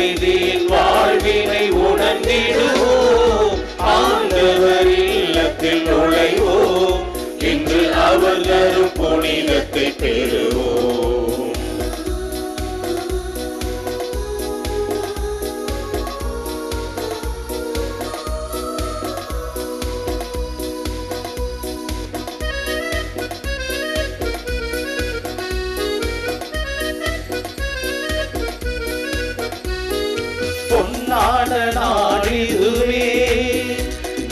அமைதியின் வாழ்வினை உணர்ந்திடுவோம். ஆண்டவர் இல்லத்தில் நுழைவோம். இன்று அவர் தரும் புனிதத்தை பெறுவோம். நாடிதுவே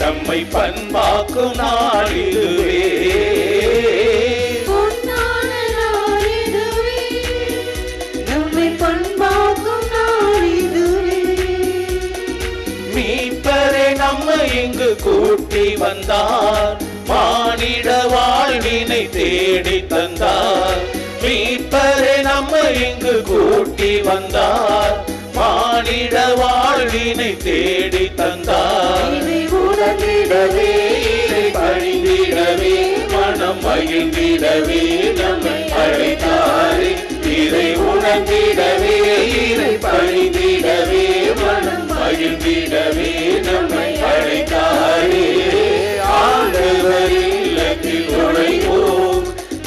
நம்மை பண்பாக்கும் நாடிதுவே. நம்மை பண்பாக்கும் நாடிதுவே. மீட்பரை நம்மை இங்கு கூட்டி வந்தார். மானிட வாழ்வினை தேடி தந்தார். மீட்பரை நம்மை இங்கு கூட்டி வந்தார். மானிட வாழ்வினை தேடி தந்தார். உணர்ந்திடவே பணிந்திடவே மனம் மகிழ்ந்திடவே நம்மை அழைத்தாரே. இதை உணர்ந்திடவே பணிந்திடவே மனம் மகிழ்ந்திடவே நம்மை அழைத்தாரே. ஆண்டவர் இல்லத்தில் நுழைவோம்.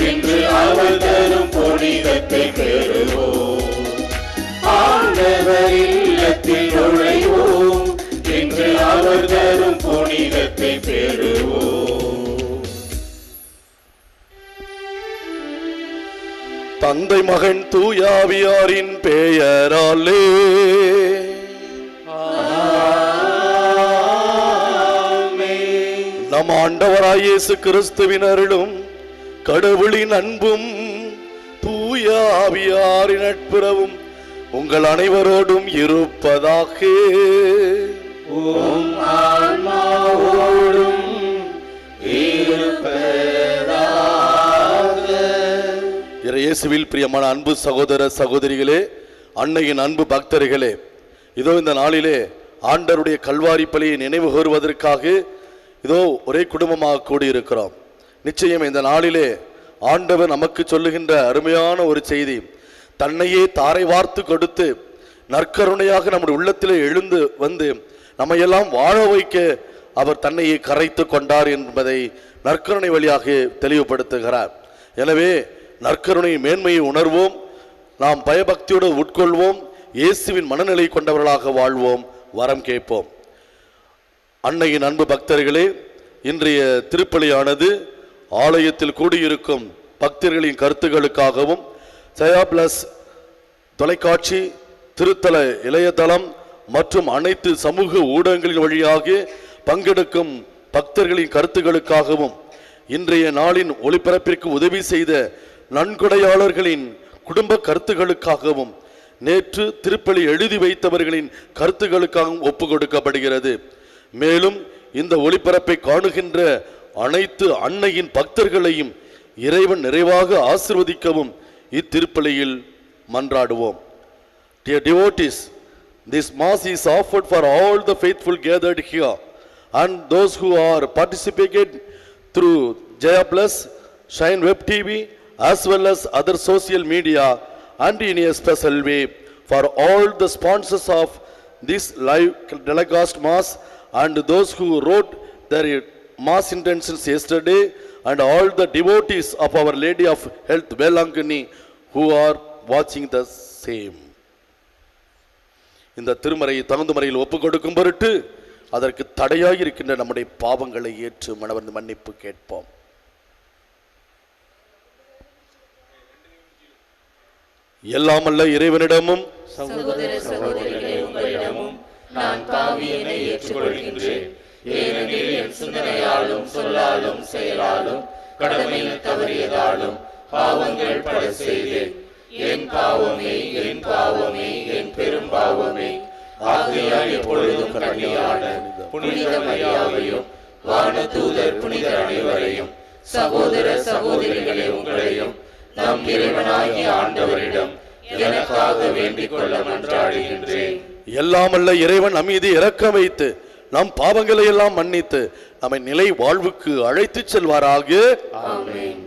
இன்று அவர் தரும் புனிதத்தை பெறுவோம். ஆண்டவர் இல்லத்தில் நுழைவோம். இன்று அவர் தரும் புனிதத்தை பெறுவோம். தந்தை மகன் தூயாவியாரின் பெயராலே நம் ஆண்டவராய் இயேசு கிறிஸ்துவின் அருளும் கடவுளின் அன்பும் தூயாவியாரின் நட்புறவும் உங்கள் அனைவரோடும் இருப்பதாக. இயேசுவில் பிரியமான அன்பு சகோதர சகோதரிகளே, அன்னையின் அன்பு பக்தர்களே, இதோ இந்த நாளிலே ஆண்டவருடைய கல்வாரி பலியை நினைவு கூறுவதற்காக இதோ ஒரே குடும்பமாக கூடியிருக்கிறோம். நிச்சயம் இந்த நாளிலே ஆண்டவர் நமக்கு சொல்லுகின்ற அருமையான ஒரு செய்தி, தன்னையே தாரை வார்த்து கொடுத்து நற்கருணையாக நம்முடைய உள்ளத்திலே எழுந்து வந்து நம்மையெல்லாம் வாழ வைக்க அவர் தன்னையே கரைத்து கொண்டார் என்பதை நற்கருணை வழியாக தெளிவுபடுத்துகிறார். எனவே நற்கருணை மேன்மையை உணர்வோம், நாம் பயபக்தியோடு உட்கொள்வோம், இயேசுவின் மனநிலை கொண்டவர்களாக வாழ்வோம், வரம் கேட்போம். அன்னையின் அன்பு பக்தர்களே, இன்றைய திருப்பலியானது ஆலயத்தில் கூடியிருக்கும் பக்தர்களின் கருத்துக்களுக்காகவும் ஜெயா பிளஸ் தொலைக்காட்சி, திருத்தல இளையதளம் மற்றும் அனைத்து சமூக ஊடகங்களின் வழியாக பங்கெடுக்கும் பக்தர்களின் கருத்துக்களுக்காகவும் இன்றைய நாளின் ஒளிபரப்பிற்கு உதவி செய்த நன்கொடையாளர்களின் குடும்ப கருத்துக்களுக்காகவும் நேற்று திருப்பலி எழுதி வைத்தவர்களின் கருத்துக்களுக்காகவும் ஒப்பு கொடுக்கப்படுகிறது. மேலும் இந்த ஒளிபரப்பை காணுகின்ற அனைத்து அன்னையின் பக்தர்களையும் இறைவன் நிறைவாக ஆசீர்வதிக்கவும் இத்திருப்பலியில் மன்றாடுவோம். Dear devotees, this mass is offered for all the faithful gathered here and those who are participated through Jaya Plus, Shine Web TV as well as other social media, and in a special way for all the sponsors of this live telecast mass and those who wrote their mass intentions yesterday, and all the devotees of Our Lady of Health Velangani who are watching the same. இந்த திருமறையை தகுந்த முறையில் ஒப்புக் கொடுக்கும் பொருட்டு அதற்கு தடையாக இருக்கின்ற நம்முடைய பாவங்களை ஏற்று மனவர்ந்து மன்னிப்பு கேட்போம். எல்லாமல்ல இறைவனிடமும் சகோதர சகோதரிகளே உங்களிடமும் நான் பாவியனை ஏற்றுக்கொள்கின்றேன். ஏனெனில் என் சிந்தனையாலும் சொல்லாலும் செயலாலும் கடமையில் தவறியதாலும் பாவங்கள் பல செய்தேன். என் பாவமே, என் பாவமே, என் பெரும் பாவமே. ஆகையால் எப்பொழுதும் கன்னியான புனித மரியாவையும் வானதூதர் புனிதர் அனைவரையும் சகோதர சகோதரிகளே உங்களையும் நம் இறைவனாகிய ஆண்டவரிடம் எனக்காக வேண்டிக் கொள்ள மன்றாடுகின்றேன். எல்லாமல்ல இறைவன் நம் மீது இரக்கம் வைத்து நம் பாவங்களை எல்லாம் மன்னித்து நம்மை நிலை வாழ்வுக்கு அழைத்து செல்வாராக. ஆமென்.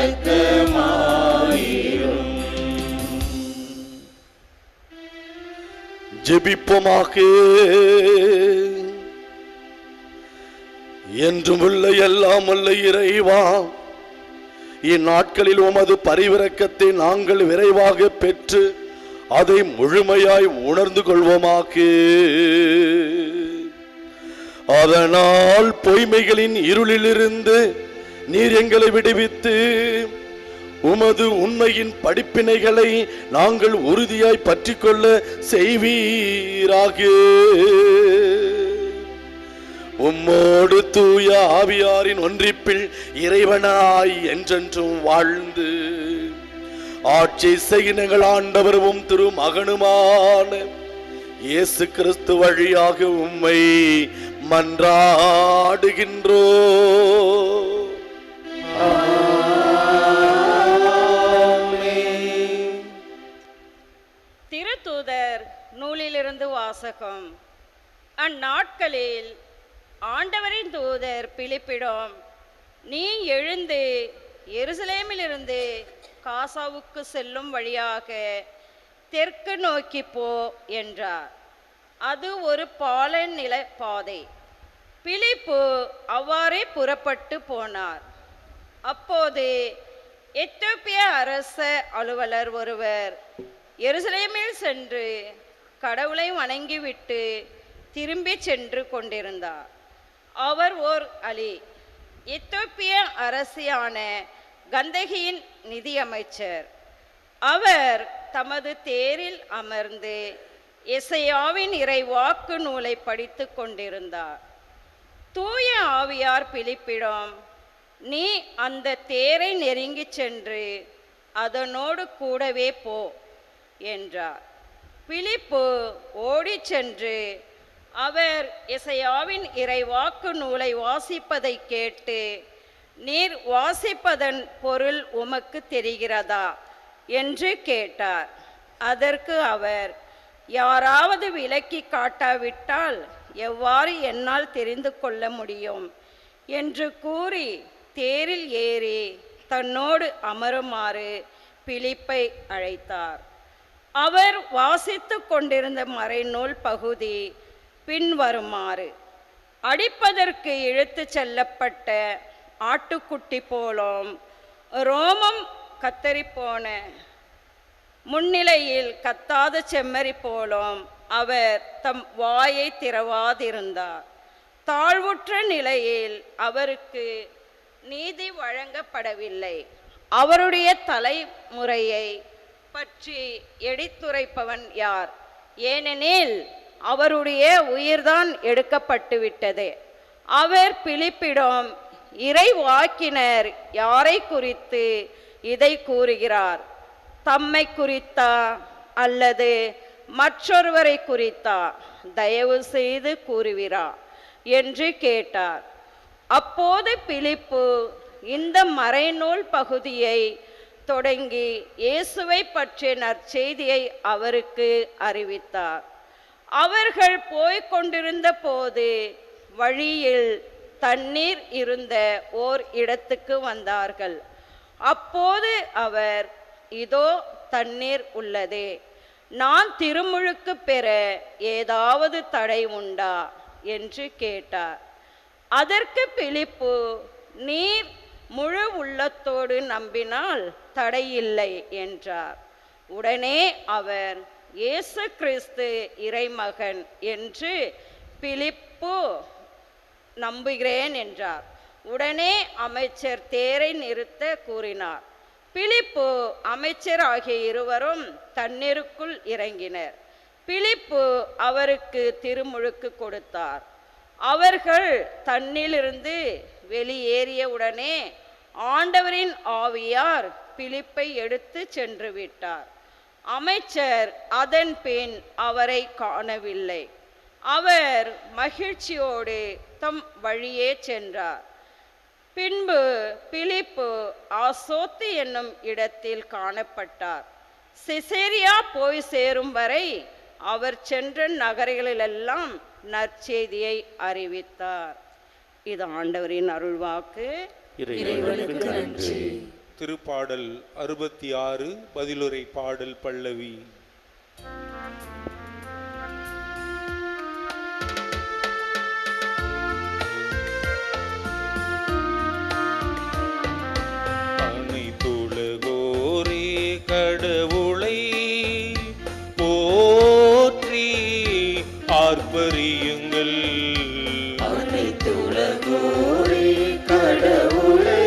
இரக்கமாயிரும். ஜெபிப்போமாக. என்றும் உள்ள எல்லாம் உள்ள இறைவா, இந்நாட்களில் உமது பரிவிரக்கத்தை நாங்கள் விரைவாக பெற்று அதை முழுமையாய் உணர்ந்து கொள்வோமாக. அதனால் பொய்மைகளின் இருளிலிருந்து நீர் எங்களை விடுவித்து உமது உண்மையின் படிப்பினைகளை நாங்கள் உறுதியாய் பற்றிக்கொள்ள செய்வீராக. உம்மோடு தூய ஆவியாரின் ஒன்றிப்பில் இறைவனாய் என்றென்றும் வாழ்ந்து ஆட்சி செய்கினங்கள் ஆண்டவரும் திருமகனுமான இயேசு கிறிஸ்து வழியாக உம்மை மன்றாடுகின்றோ. திருத்தூதர் நூலிலிருந்து வாசகம். அந்நாட்களில் ஆண்டவரின் தூதர் பிலிப்பிடம், நீ எழுந்து எருசலேமிலிருந்து காசாவுக்கு செல்லும் வழியாக தெற்கு நோக்கி போ என்றார். அது ஒரு பாலைநில பாதை. பிலிப்பு அவ்வாறே புறப்பட்டு போனார். அப்போது எத்தியோப்பிய அரச அலுவலர் ஒருவர் எருசலேமில் சென்று கடவுளை வணங்கிவிட்டு திரும்பி சென்று கொண்டிருந்தார். அவர் ஓர் அலி, எத்தியோப்பிய அரசியான கந்தகியின் நிதியமைச்சர். அவர் தமது தேரில் அமர்ந்து எசையாவின் இறைவாக்கு நூலை படித்து கொண்டிருந்தார். தூய ஆவியார் பிலிப்பிடம், நீ அந்த தேரை நெருங்கி சென்று அதனோடு கூடவே போ என்றார். பிலிப்பு ஓடி சென்று அவர் எசையாவின் இறைவாக்கு நூலை வாசிப்பதை கேட்டு, நீர் வாசிப்பதன் பொருள் உமக்கு தெரிகிறதா என்று கேட்டார். அதற்கு அவர், யாராவது விளக்கி காட்டாவிட்டால் எவ்வாறு என்னால் தெரிந்து கொள்ள முடியும் என்று கூறி தேரில் ஏறி தன்னோடு அமருமாறு பிலிப்பை அழைத்தார். அவர் வாசித்து கொண்டிருந்த மறைநூல் பகுதி பின்வருமாறு: அடிப்பதற்கு இழுத்து செல்லப்பட்ட ஆட்டுக்குட்டி போலும் ரோமம் கத்தரிப்போன முன்னிலையில் கத்தாத செம்மறி போலும் அவர் தம் வாயை திறவாதிருந்தார். தாழ்வுற்ற நிலையில் அவருக்கு நீதி வழங்கப்படவில்லை. அவருடைய தலைமுறையை பற்றி எடுத்துரைப்பவன் யார்? ஏனெனில் அவருடைய உயிர்தான் எடுக்கப்பட்டுவிட்டது. அவர் பிலிப்பிடம், இறைவாக்கினர் யாரை குறித்து இதை கூறுகிறார்? தம்மை குறித்தா அல்லது மற்றொருவரை குறித்தா? தயவு செய்து கூறுவீரா என்று கேட்டார். அப்போது பிலிப்பு இந்த மறைநூல் பகுதியை தொடங்கி இயேசுவை பற்றிய நற்செய்தியை அவருக்கு அறிவித்தார். அவர்கள் போய்க் கொண்டிருந்த போது வழியில் தண்ணீர் இருந்த ஓர் இடத்துக்கு வந்தார்கள். அப்போது அவர், இதோ தண்ணீர் உள்ளதே, நான் திருமுழுக்கு பெற ஏதாவது தடை உண்டா என்று கேட்டார். அதற்கு பிலிப்பு, நீர் முழு உள்ளத்தோடு நம்பினால் தடையில்லை என்றார். உடனே அவர், இயேசு கிறிஸ்து இறைமகன் என்று பிலிப்பு நம்புகிறேன் என்றார். உடனே அமைச்சர் தேரை நிறுத்த கூறினார். பிலிப்பு அமைச்சர் ஆகிய இருவரும் தண்ணீருக்குள் இறங்கினர். பிலிப்பு அவருக்கு திருமுழுக்கு கொடுத்தார். அவர்கள் தண்ணீரிலிருந்து வெளியேறியவுடனே ஆண்டவரின் ஆவியார் பிலிப்பை எடுத்து சென்று விட்டார். அமைச்சர் அதன் பின் அவரை காணவில்லை. அவர் மகிழ்ச்சியோடு தம் வழியே சென்றார். பின்பு பிலிப்பு ஆசோத்து என்னும் இடத்தில் காணப்பட்டார். சிசேரியா போய் சேரும் வரை அவர் சென்ற நகரங்களிலெல்லாம் நற்செய்தியை அறிவித்தார். இது ஆண்டவரின் அருள்வாக்கு. இறைவனுக்கு நன்றி. திருப்பாடல் 66 பதிலுரை பாடல் பல்லவி. அனைத்துலகோரே கடவுளை போற்றி ஆர்ப்பரியுங்கள். அனைத்துலகோரே கடவுளை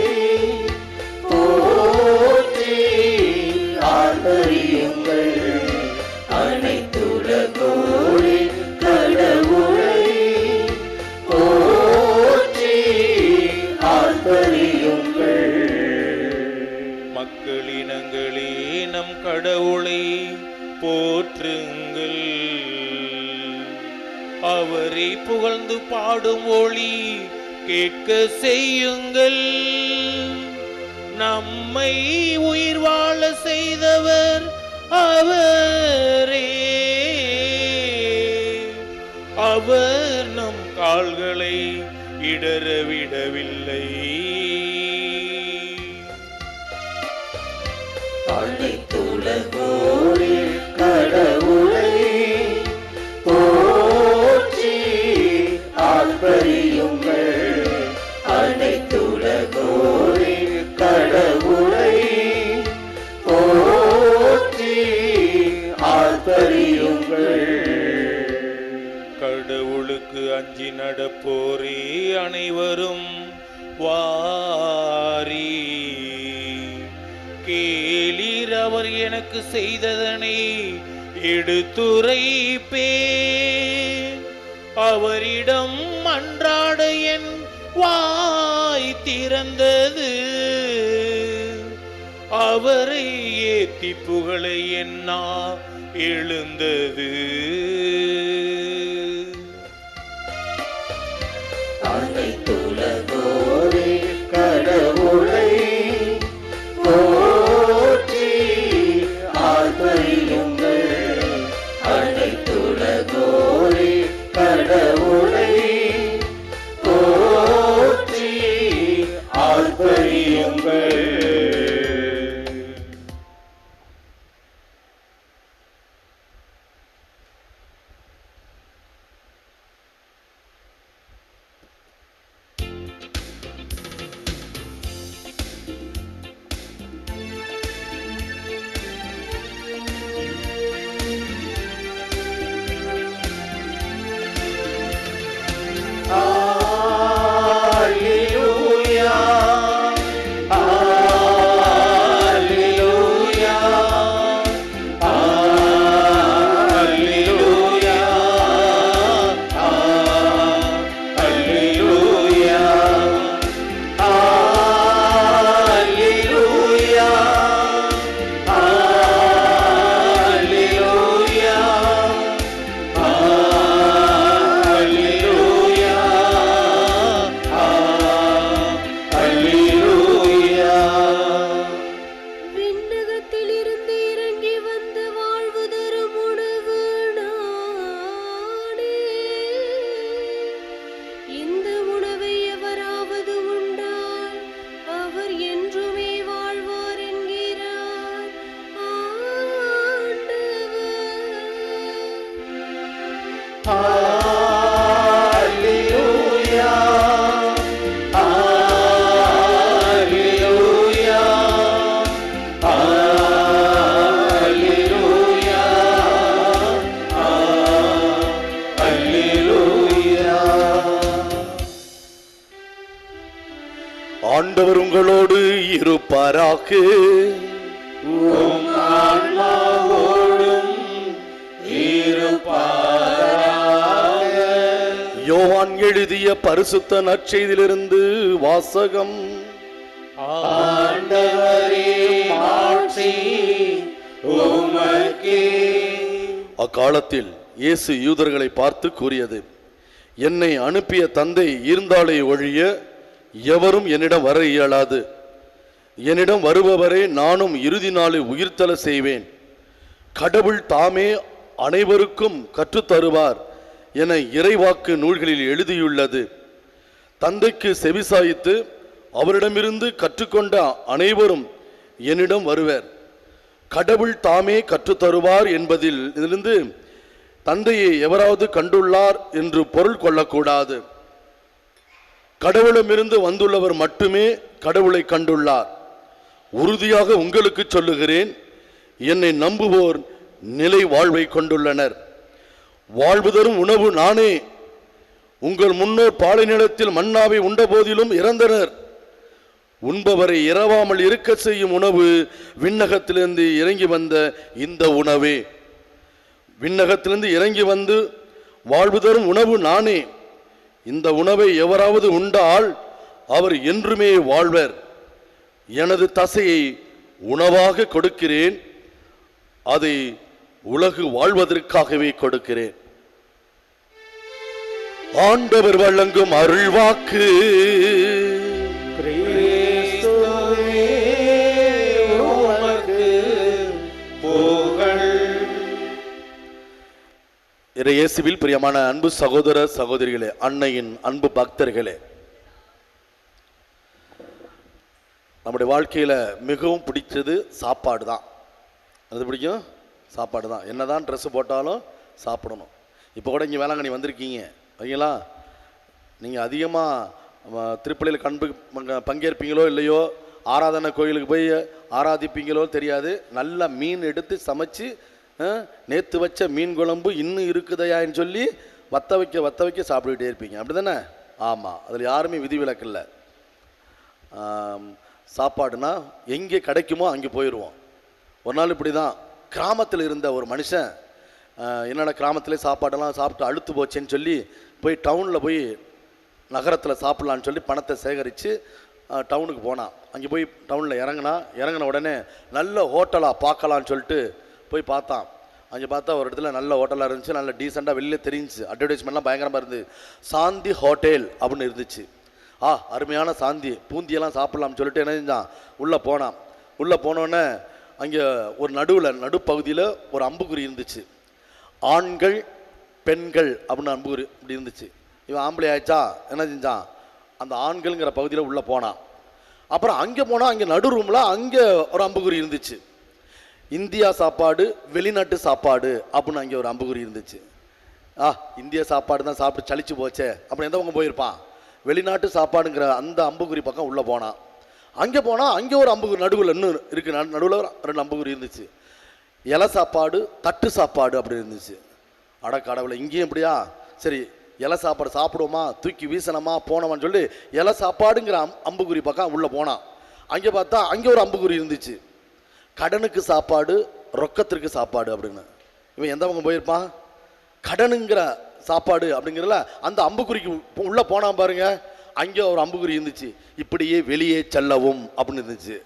போற்றி ஆர்ப்பரியுங்கள். அனைத்துலகோரே கடவுளை போற்றி ஆர்ப்பரியுங்கள். மக்களினங்களே நம் கடவுளை போற்றுங்கள். அவரை புகழ்ந்து பாடும் ஒளி கேட்க செய்யுங்கள். நம்மை உயிர் வாழ செய்தவர் அவரே. அவர் நம் கால்களை இடரவிடவில்லை. அனைத்துலகோரே கடவுளை போற்றி ஆர்ப்பரியுங்கள். அனைத்துலகோரே கடவுளை போற்றி ஆர்ப்பரியுங்கள். கடவுளுக்கு அஞ்சி நடப்போரே அனைவரும் வாரி கேளீர். அவர் எனக்கு செய்ததனை எடுத்துரைப்பேன். அவரிடம் மன்றாட என் வாய் திறந்தது. அவரை ஏத்தி புகழ என் நா எழுந்தது. அனைத்துலகோரே கடவுளை போற்றி ஆர்ப்பரியுங்கள். அனைத்துலகோரே கடவுளை போற்றி ஆர்ப்பரியுங்கள். ஆண்டவர் உங்களோடு இருப்பாராக. யோவான் எழுதிய பரிசுத்த நற்செய்தியிலிருந்து வாசகம். அக்காலத்தில் இயேசு யூதர்களை பார்த்து கூறியது, என்னை அனுப்பிய தந்தை இருந்தாலே ஒழிய எவரும் என்னிடம் வர இயலாது. என்னிடம் வருபவரை நானும் இறுதி நாளில் உயிர்த்தெழ செய்வேன். கடவுள் தாமே அனைவருக்கும் கற்றுத்தருவார் என இறைவாக்கு நூல்களில் எழுதியுள்ளது. தந்தைக்கு செவிசாய்த்து அவரிடமிருந்து கற்றுக்கொண்ட அனைவரும் என்னிடம் வருவர். கடவுள் தாமே கற்றுத்தருவார் என்பதில் இதிலிருந்து தந்தையை எவராவது கண்டுள்ளார் என்று பொருள் கொள்ளக்கூடாது. கடவுளமிருந்து வந்துள்ளவர் மட்டுமே கடவுளை கண்டுள்ளார். உறுதியாக உங்களுக்கு சொல்லுகிறேன், என்னை நம்புவோர் நிலை வாழ்வை கொண்டுள்ளனர். வாழ்வு தரும் உணவு நானே. உங்கள் முன்னோர் பாலை நிலத்தில் மன்னாவை உண்ட போதிலும் இறந்தனர். உண்பவரை இரவாமல் இருக்க செய்யும் உணவு விண்ணகத்திலிருந்து இறங்கி வந்த இந்த உணவே. விண்ணகத்திலிருந்து இறங்கி வந்து வாழ்வு தரும் உணவு நானே. இந்த உணவை எவராவது உண்டால் அவர் என்றுமே வாழ்வர். எனது தசையை உணவாக கொடுக்கிறேன், அதை உலகு வாழ்வதற்காகவே கொடுக்கிறேன். ஆண்டவர் வழங்கும் அருள்வாக்கு. கிறிஸ்துவே உமக்கு புகழ். இயேசுவில் பிரியமான அன்பு சகோதர சகோதரிகளே, அன்னையின் அன்பு பக்தர்களே, நம்முடைய வாழ்க்கையில மிகவும் பிடிச்சது சாப்பாடு தான். அது பிடிக்கும், சாப்பாடு தான். என்னதான் ட்ரெஸ் போட்டாலும் சாப்பிடணும். இப்போ கூட இங்கே வேளாங்கண்ணி வந்திருக்கீங்க ஓகேங்களா? நீங்கள் அதிகமாக திருப்பலியில் பங்கேற்பீங்களோ இல்லையோ, ஆராதனை கோயிலுக்கு போய் ஆராதிப்பீங்களோ தெரியாது. நல்ல மீன் எடுத்து சமைச்சு, நேற்று வச்ச மீன் குழம்பு இன்னும் இருக்குதையான்னு சொல்லி வத்த வைக்க சாப்பிட்டுக்கிட்டே இருப்பீங்க, அப்படி தானே? ஆமாம், அதில் யாருமே விதிவிலக்கு இல்லை. சாப்பாடுனா எங்கே கிடைக்குமோ அங்கே போயிடுவோம். ஒரு நாள் இப்படி தான் கிராமத்தில் இருந்த ஒரு மனுஷன், என்னோட கிராமத்திலே சாப்பாடெல்லாம் சாப்பிட்டு அழுத்து போச்சேன்னு சொல்லி போய் டவுனில் போய் நகரத்தில் சாப்பிட்லான்னு சொல்லி பணத்தை சேகரித்து டவுனுக்கு போனான். அங்கே போய் டவுனில் இறங்கின உடனே நல்ல ஹோட்டலாக பார்க்கலான்னு சொல்லிட்டு போய் பார்த்தான். அங்கே பார்த்தா ஒரு இடத்துல நல்ல ஹோட்டலாக இருந்துச்சு, நல்ல டீசெண்டாக வெளியில் தெரிஞ்சிச்சு. அட்வர்டைஸ்மெண்ட்லாம் பயங்கரமாக இருந்துச்சு. சாந்தி ஹோட்டல் அப்படின்னு இருந்துச்சு. அருமையான சாந்தி பூந்தியெல்லாம் சாப்பிட்லாம்னு சொல்லிட்டு என்ன செஞ்சான், உள்ளே போனான். உள்ளே போனோடனே அங்கே ஒரு நடுப்பகுதியில் ஒரு அம்புக்குறி இருந்துச்சு. ஆண்கள் பெண்கள் அப்படின்னு அம்புக்குறி இப்படி இருந்துச்சு. இவன் ஆம்பளை ஆயிடுச்சா, என்ன செஞ்சான், அந்த ஆண்கள்ங்கிற பகுதியில் உள்ளே போனான். அப்புறம் அங்கே போனால் அங்கே நடு ரூமில் அங்கே ஒரு அம்புக்குறி இருந்துச்சு. இந்தியா சாப்பாடு, வெளிநாட்டு சாப்பாடு அப்படின்னு அங்கே ஒரு அம்புக்குறி இருந்துச்சு. இந்திய சாப்பாடு தான் சாப்பிட்டு சலிச்சு போச்சே அப்படின்னு எந்த பக்கம் போயிருப்பான், வெளிநாட்டு சாப்பாடுங்கிற அந்த அம்புக்குறி பக்கம் உள்ளே போனான். அங்கே போனால் அங்கே ஒரு அம்புக்குறி நடுவில் இன்னும் இருக்குது, நடுவில் 2 அம்புக்குறி இருந்துச்சு. இலை சாப்பாடு, தட்டு சாப்பாடு அப்படி இருந்துச்சு. கடவுளை இங்கேயும் இப்படியா, சரி இலை சாப்பாடு சாப்பிடுவோமா, தூக்கி வீசணுமா போனோமான்னு சொல்லி இலை சாப்பாடுங்கிற அம்புக்குறி பக்கம் உள்ளே போனான். அங்கே பார்த்தா அங்கே ஒரு அம்புக்குறி இருந்துச்சு. கடனுக்கு சாப்பாடு, ரொக்கத்திற்கு சாப்பாடு அப்படின்னு. இவன் எந்த பக்கம் போயிருப்பான், கடனுங்கிற சாப்பாடு அப்படிங்கிறல அந்த அம்புக்குறிக்கு உள்ளே போனான் பாருங்க. அங்கே ஒரு அம்புக்குறி இருந்துச்சு, இப்படியே வெளியே செல்லவும் அப்படின்னு இருந்துச்சு.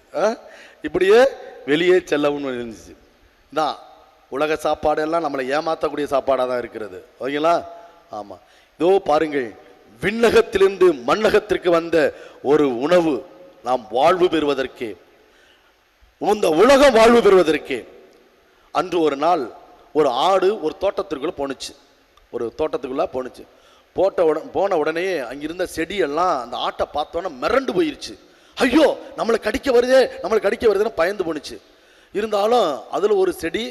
இப்படியே வெளியே செல்லவும் இருந்துச்சு. தான் உலக சாப்பாடு எல்லாம் நம்மளை ஏமாற்றக்கூடிய சாப்பாடாக தான் இருக்கிறது ஓகேங்களா? ஆமாம், இதோ பாருங்கள், விண்ணகத்திலிருந்து மண்ணகத்திற்கு வந்த ஒரு உணவு நாம் வாழ்வு பெறுவதற்கே, இந்த உலகம் வாழ்வு பெறுவதற்கே. அன்று ஒரு நாள் ஒரு ஆடு ஒரு தோட்டத்திற்குள்ளே போணுச்சு. போன உடனே அங்கிருந்த செடியெல்லாம் அந்த ஆட்டை பார்த்தோன்னே மிரண்டு போயிருச்சு. ஐயோ நம்மளை கடிக்க வருதுன்னு பயந்து போணுச்சு. இருந்தாலும் அதில் ஒரு செடி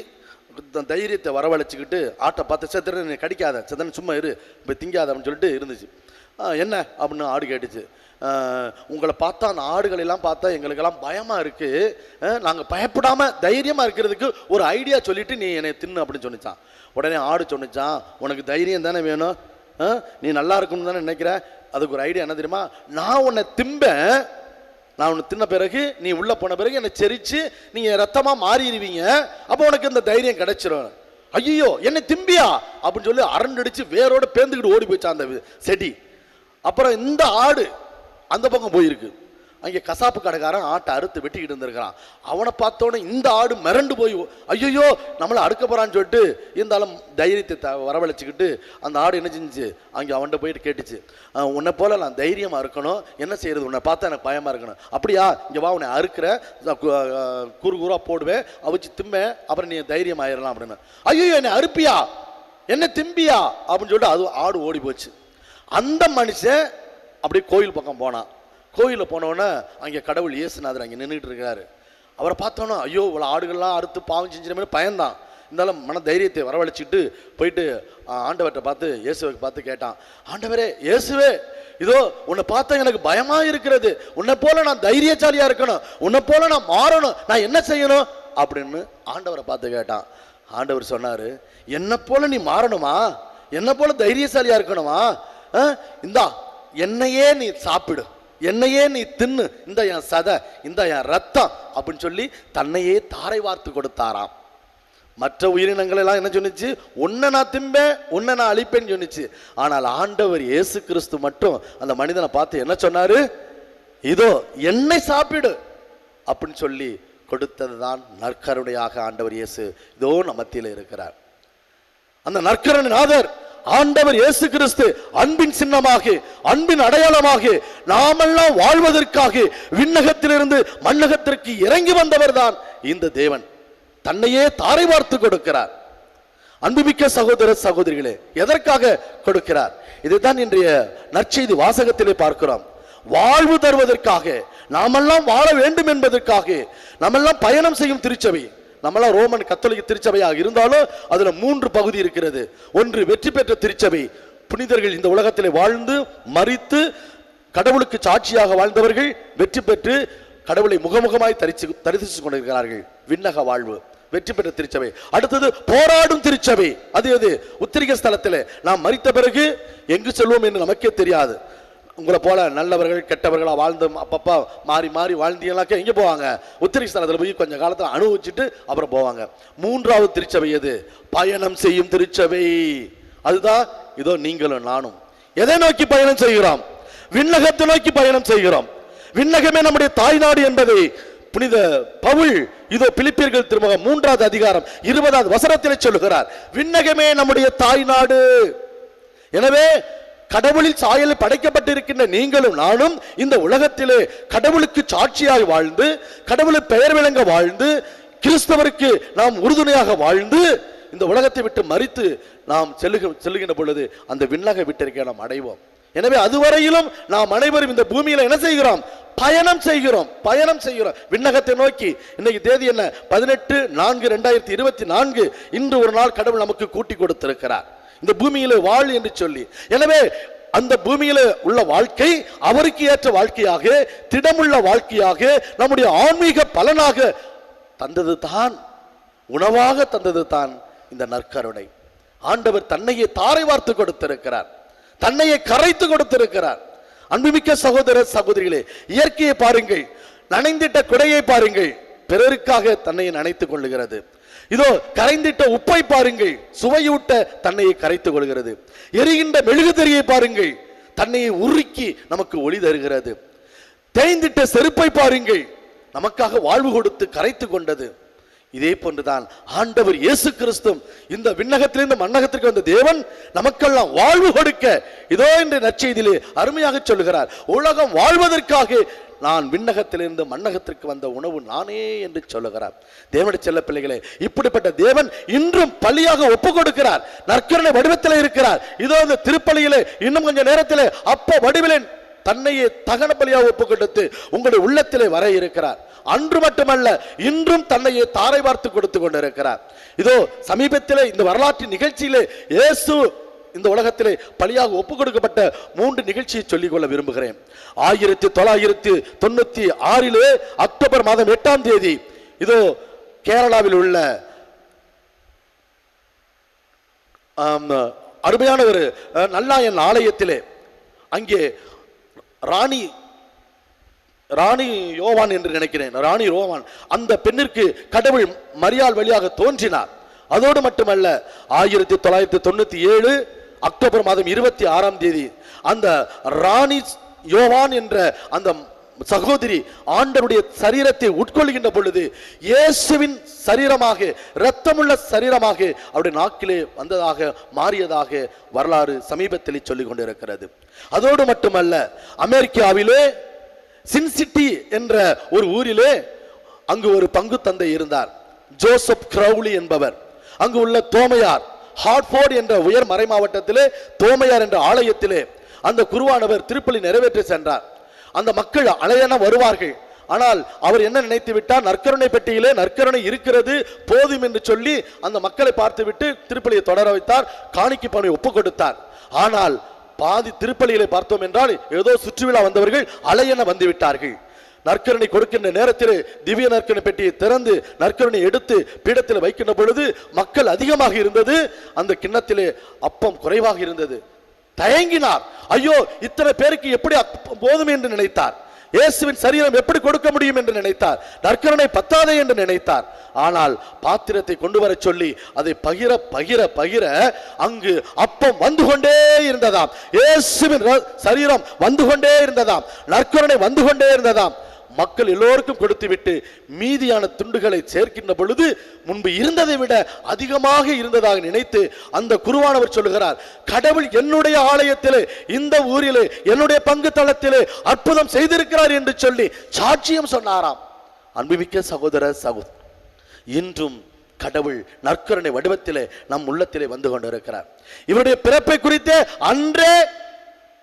தைரியத்தை வரவழைச்சிக்கிட்டு ஆட்டை பார்த்து, செத்துற நீ கடிக்காத, செத்தன சும்மா இரு, இப்போ திங்காத அப்படின்னு சொல்லிட்டு இருந்துச்சு. என்ன அப்படின்னு ஆடு கேட்டுச்சு. உங்களை பார்த்தா, அந்த ஆடுகளெல்லாம் பார்த்தா எங்களுக்கெல்லாம் பயமாக இருக்குது, நாங்கள் பயப்படாமல் தைரியமாக இருக்கிறதுக்கு ஒரு ஐடியா சொல்லிவிட்டு நீ என்னை தின்னு அப்படின்னு சொன்னிச்சான். உடனே ஆடு சொன்னிச்சான், உனக்கு தைரியம் தானே வேணும், நீ நல்லா இருக்கணும்னு தானே நினைக்கிற, அதுக்கு ஒரு ஐடியா என்ன தெரியுமா, நான் உன்னை தின்ன பிறகு நீ உள்ளே போன பிறகு என்னை செரிச்சு நீங்கள் ரத்தமாக மாறிடுவீங்க, அப்போ உனக்கு இந்த தைரியம் கிடைச்சிரும். ஐயோ என்னை திம்பியா அப்படின்னு சொல்லி அரண்டடிச்சு வேரோட பேந்துக்கிட்டு ஓடி போயிச்சான் அந்த செடி. அப்புறம் இந்த ஆடு அந்த பக்கம் போயிருக்கு. அங்கே கசாப்பு கடைக்காரன் ஆட்டை அறுத்து வெட்டிக்கிட்டு இருந்திருக்கிறான். அவனை பார்த்தோன்னே இந்த ஆடு மிரண்டு போய் ஐயோ நம்மளை அறுக்க போகிறான்னு சொல்லிட்டு இருந்தாலும் தைரியத்தை வரவழைச்சிக்கிட்டு அந்த ஆடு என்ன செஞ்சிச்சு, அங்கே அவன்கிட்ட போயிட்டு கேட்டுச்சு, உன்னை போல நான் தைரியமாக இருக்கணும், என்ன செய்யறது, உன்னை பார்த்தா எனக்கு பயமாக இருக்கணும். அப்படியா, இங்கே வா, உன்னை அறுக்கிற கூறாக போடுவேன், அவிச்சு திம்பேன், அப்புறம் நீ தைரியம் ஆயிடலாம் அப்படின்னு. ஐயோ என்னை அறுப்பியா, என்ன திம்பியா அப்படின்னு சொல்லிட்டு அது ஆடு ஓடி போச்சு. அந்த மனுஷன் அப்படியே கோயில் பக்கம் போனான். கோயிலில் போனோடனே அங்கே கடவுள் இயேசுநாதர் அங்கே நின்றுட்டு இருக்காரு. அவரை பார்த்தோன்னா ஐயோ இவ்வளோ ஆடுகள்லாம் அறுத்து பாவம் செஞ்ச பயந்தான். இருந்தாலும் மன தைரியத்தை வரவழைச்சிட்டு போயிட்டு ஆண்டவர்கிட்ட பார்த்து இயேசுவை பார்த்து கேட்டான், ஆண்டவரே இயேசுவே, இதோ உன்னை பார்த்தா எனக்கு பயமா இருக்கிறது, உன்னை போல நான் தைரியசாலியா இருக்கணும், உன்னை போல நான் மாறணும், நான் என்ன செய்யணும் அப்படின்னு ஆண்டவரை பார்த்து கேட்டான். ஆண்டவர் சொன்னாரு, என்ன போல நீ மாறணுமா, என்ன போல தைரியசாலியா இருக்கணுமா, இந்தா என்னையே நீ சாப்பிடு, என்னையே நீ தின்னு, இந்த என் சதை, இந்த என் ரத்தம் அப்படின்னு சொல்லி தன்னையே தாரை வார்த்து கொடுத்தாராம். மற்ற உயிரினங்கள் எல்லாம் என்ன சொன்னிச்சு, உன்னை நான் திம்பேன், உன்னை நான் அழிப்பேன்னு சொன்னிச்சு. ஆனால் ஆண்டவர் இயேசு கிறிஸ்து மட்டும் அந்த மனிதனை பார்த்து என்ன சொன்னாரு, இதோ என்னை சாப்பிடு அப்படின்னு சொல்லி கொடுத்ததுதான் நற்கருணையாக ஆண்டவர் இயேசு இதோ நம்ம மத்தியில் இருக்கிறார். அந்த நற்கருணைநாதர் ஆண்டவர் இயேசு கிறிஸ்து அன்பின் சின்னமாக, அன்பின் அடையாளமாக நாமெல்லாம் வாழ்வதற்காக விண்ணகத்திலிருந்து மண்ணகத்திற்கு இறங்கி வந்தவர் தான் இந்த தேவன். தன்னையே தாரை வார்த்து கொடுக்கிறார். அன்புமிக்க சகோதர சகோதரிகளே, எதற்காக கொடுக்கிறார்? இதைத்தான் இன்றைய நற்செய்தி வாசகத்திலே பார்க்கிறோம். வாழ்வு தருவதற்காக, நாமெல்லாம் வாழ வேண்டும் என்பதற்காக, நாமெல்லாம் பயணம் செய்யும் திருச்சபை. நம்மளாம் ரோமன் கத்தோலிக்க திருச்சபையாக இருந்தாலும் அதுல 3 பகுதி இருக்கிறது. ஒன்று வெற்றி பெற்ற திருச்சபை, புனிதர்கள் இந்த உலகத்திலே வாழ்ந்து மரித்து கடவுளுக்கு சாட்சியாக வாழ்ந்தவர்கள் வெற்றி பெற்று கடவுளை முகமுகமாய் தரிசித்து கொண்டிருக்கிறார்கள், விண்ணக வாழ்வு, வெற்றி பெற்ற திருச்சபை. அடுத்தது போராடும் திருச்சபை. அது எது? உத்திரிக ஸ்தலத்தில் நாம் மரித்த பிறகு எங்கு செல்வோம் என்று நமக்கே தெரியாது. உங்களை போல நல்லவர்கள் கெட்டவர்களா வாழ்ந்து அப்பப்பா மாறி மாறி வாழ்ந்தீங்களாக்க எங்க போவாங்க? உத்திரிக ஸ்தலத்தில் போய் கொஞ்ச காலத்தில் அனுபவிச்சுட்டு அப்புறம் போவாங்க. 3வது திருச்சபை எது? பயணம் செய்யும் திருச்சபை. அதுதான் இதோ நீங்களும் நானும் எதை நோக்கி பயணம் செய்கிறோம்? விண்ணகத்தை நோக்கி பயணம் செய்கிறோம். விண்ணகமே நம்முடைய தாய்நாடு என்பதை புனித பவுல் இதோ பிலிப்பியர்கள் திருமுகம் 3வது அதிகாரம் 20வது வசனத்திலே சொல்லுகிறார். விண்ணகமே நம்முடைய தாய்நாடு. எனவே கடவுளில் சாயலில் படைக்கப்பட்டிருக்கின்ற நீங்களும் நானும் இந்த உலகத்திலே கடவுளுக்கு சாட்சியாக வாழ்ந்து, கடவுளுக்கு பெயர் விளங்க வாழ்ந்து, கிறிஸ்தவருக்கு நாம் உறுதுணையாக வாழ்ந்து இந்த உலகத்தை விட்டு மரித்து நாம் செல்லுகின்ற பொழுது அந்த விண்ணக வீட்டிற்கே நாம் அடைவோம். எனவே அதுவரையிலும் நாம் அனைவரும் இந்த பூமியில என்ன செய்கிறோம்? பயணம் செய்கிறோம், பயணம் செய்கிறோம் விண்ணகத்தை நோக்கி. இன்னைக்கு தேதி என்ன? 18/4/2024. இன்று ஒரு நாள் கடவுள் நமக்கு கூட்டி கொடுத்திருக்கிறார் இந்த பூமியில வாழ் என்று சொல்லி. எனவே அந்த பூமியில உள்ள வாழ்க்கை அவருக்கு ஏற்ற வாழ்க்கையாக, திடமுள்ள வாழ்க்கையாக, நம்முடைய ஆன்மீக பலனாக தந்தது தான், உணவாக தந்தது தான் இந்த நற்கருணை. ஆண்டவர் தன்னையே தாரை வார்த்து கொடுத்திருக்கிறார், தன்னையே கரைத்து கொடுத்திருக்கிறார். அன்புமிக்க சகோதர சகோதரிகளே, இயற்கையை பாருங்கள், நனைந்திட்ட குடையை பாருங்கள், பிறருக்காக தன்னை நனைத்துக் கொள்ளுகிறது. இதோ கரைந்திட்ட உப்பை பாருங்கள், சுவையூட்ட தன்னையை கரைத்துக் கொள்கிறது. எரிகின்ற மெழுகுதிரியை பாருங்கள், தன்னையை உருக்கி நமக்கு ஒளி தருகிறது. தேய்ந்திட்ட செருப்பை பாருங்கள், நமக்காக வாழ்வு கொடுத்து கரைத்து கொண்டது. இதே போன்றுதான் ஆண்டவர் இயேசு கிறிஸ்து இந்த விண்ணகத்திலிருந்து மண்ணகத்திற்கு வந்த தேவன் நமக்கெல்லாம் வாழ்வு கொடுக்க இதோ இந்த நற்செய்தியிலே அருமையாக சொல்லுகிறார். உலகம் வாழ்வதற்காக நான் விண்ணகத்திலிருந்து மண்ணகத்திற்கு வந்த உணவு நானே என்று சொல்லுகிறார். தேவனுடைய செல்ல பிள்ளைகளே, இப்படிப்பட்ட தேவன் இன்றும் பலியாக ஒப்பு கொடுக்கிறார், நற்கருணை வடிவத்தில் இருக்கிறார். இதோ இந்த திருப்பலியிலே இன்னும் கொஞ்ச நேரத்திலே அப்ப வடிவிலே தன்னையே தகன பலியாக ஒப்பு கொடுத்து உங்களுடைய உள்ளத்திலே வர இருக்கிறார். அன்று மட்டுமல்ல, இன்றும் தன்னையே தாரை வார்த்து கொடுத்து கொண்டிருக்கிறார். இதோ சமீபத்திலே இந்த வரலாற்று நிகழ்ச்சியிலே இயேசு இந்த உலகத்திலே பலியாக ஒப்பு கொடுக்கப்பட்ட 3 நிகழ்ச்சியை சொல்லிக் கொள்ள விரும்புகிறேன். 1996 அக்டோபர் மாதம் 8ஆம் தேதி இதோ கேரளாவில் உள்ள அருமையான ஒரு நல்லாயன் ஆலயத்திலே அங்கே ராணி யோவான் என்று நினைக்கிறேன், ராணி ரோவான், அந்த பெண்ணிற்கு கடவுள் மரியாள் வழியாக தோன்றினார். அதோடு மட்டுமல்ல, 1997 அக்டோபர் மாதம் 26ஆம் தேதி அந்த ராணி யோவான் என்ற அந்த சகோதரி ஆண்டவருடைய சரீரத்தை உட்கொள்கின்ற பொழுது இயேசுவின் சரீரமாக, இரத்தமுள்ள சரீரமாக அவருடைய நாக்கிலே வந்ததாக மாறியதாக வரலாறு சமீபத்தில் சொல்லிக் கொண்டிருக்கிறது. அதோடு மட்டுமல்ல, அமெரிக்காவிலே சின்சிட்டி என்ற ஒரு ஊரிலே அங்கு ஒரு பங்கு தந்தை இருந்தார், ஜோசப் கிரவுலி என்பவர். அங்கு உள்ள தோமையார் ஹார்ட்ஃபோர்ட் என்ற உயர் மறை மாவட்டத்திலே தோமையார் என்ற ஆலயத்திலே அந்த குருவானவர் திருப்பலி நிறைவேற்றி சென்றார். அந்த மக்கள் அலையென வருவார்கள். ஆனால் அவர் என்ன நினைத்து விட்டார், நற்கருணை பெட்டியிலே நற்கருணை இருக்கிறது போதும் என்று சொல்லி அந்த மக்களை பார்த்துவிட்டு திருப்பலியை தொடர வைத்தார். காணிக்கை பணி ஒப்பு கொடுத்தார். ஆனால் பாதி திருப்பலியிலே பார்த்தோம் என்றால் ஏதோ சுற்றுவிழா வந்தவர்கள் அலையென வந்து விட்டார்கள். நற்கருணை கொடுக்கின்ற நேரத்தில் திவ்ய நற்கருணை பெட்டியை திறந்து நற்கருணை எடுத்து பீடத்தில் வைக்கின்ற பொழுது மக்கள் அதிகமாக இருந்தது. அந்த கிண்ணத்திலே அப்பம் குறைவாக இருந்தது. தயங்கினார். ஐயோ, இத்தனை பேருக்கு எப்படி போதும் என்று நினைத்தார். இயேசுவின் சரீரம் எப்படி கொடுக்க முடியும் என்று நினைத்தார். நற்கருணை பத்தாதே என்று நினைத்தார். ஆனால் பாத்திரத்தை கொண்டு வர சொல்லி அதை பகிர பகிர பகிர அங்கு அப்பம் வந்து கொண்டே இருந்ததாம். இயேசுவின் சரீரம் வந்து கொண்டே இருந்ததாம். நற்கருணை வந்து கொண்டே இருந்ததாம். மக்கள் எல்லோருக்கும் கொடுத்து விட்டு மீதியான துண்டுகளை சேர்க்கின்ற பொழுது முன்பு இருந்ததை விட அதிகமாக இருந்ததாக நினைத்து அந்த குருவானவர் சொல்லுகிறார், கடவுள் என்னுடைய ஆலயத்திலே, இந்த ஊரிலே, என்னுடைய பங்கு தளத்திலே அற்புதம் செய்திருக்கிறார் என்று சொல்லி சாட்சியம் சொன்னாராம். அன்புமிக்க சகோதர சகோதரி, இன்றும் கடவுள் நற்கருணை வடிவத்திலே நம் உள்ளத்திலே வந்து கொண்டிருக்கிறார். இவருடைய பிறப்பை குறித்தே அன்றே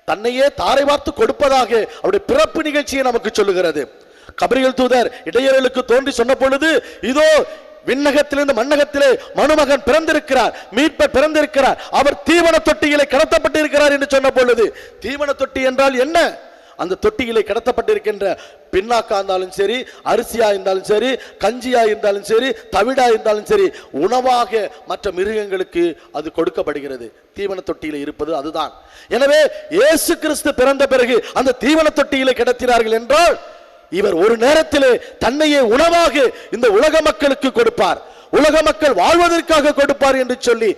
தன்னையே தாரை வார்த்து கொடுப்பதாக அவருடைய பிறப்பு நிகழ்ச்சியை நமக்கு சொல்லுகிறது. கபிரியேல் தூதர் இடையர்களுக்கு தோன்றி சொன்ன பொழுது, இதோ விண்ணகத்திலிருந்து மண்ணகத்திலே மனுமகன் பிறந்திருக்கிறார், மீட்பர் பிறந்திருக்கிறார், அவர் தீவன தொட்டியிலே கடத்தப்பட்டிருக்கிறார் என்று சொன்ன பொழுது, தீவன தொட்டி என்றால் என்ன? அந்த தொட்டியிலே கடத்தப்பட்டிருக்கின்ற பின்னாக்கா இருந்தாலும் சரி, அரிசியா இருந்தாலும் சரி, கஞ்சியா இருந்தாலும் சரி, தவிடா இருந்தாலும் சரி, உணவாக மற்ற மிருகங்களுக்கு அது கொடுக்கப்படுகிறது. தீவன தொட்டியில இருப்பது அதுதான். எனவே இயேசு கிறிஸ்து பிறந்த பிறகு அந்த தீவன தொட்டியிலே கிடத்தினார்கள் என்றால் இவர் ஒரு நேரத்திலே தன்னையே உணவாக இந்த உலக மக்களுக்கு கொடுப்பார், உலக மக்கள் வாழ்வதற்காக கொடுப்பார் என்று சொல்லி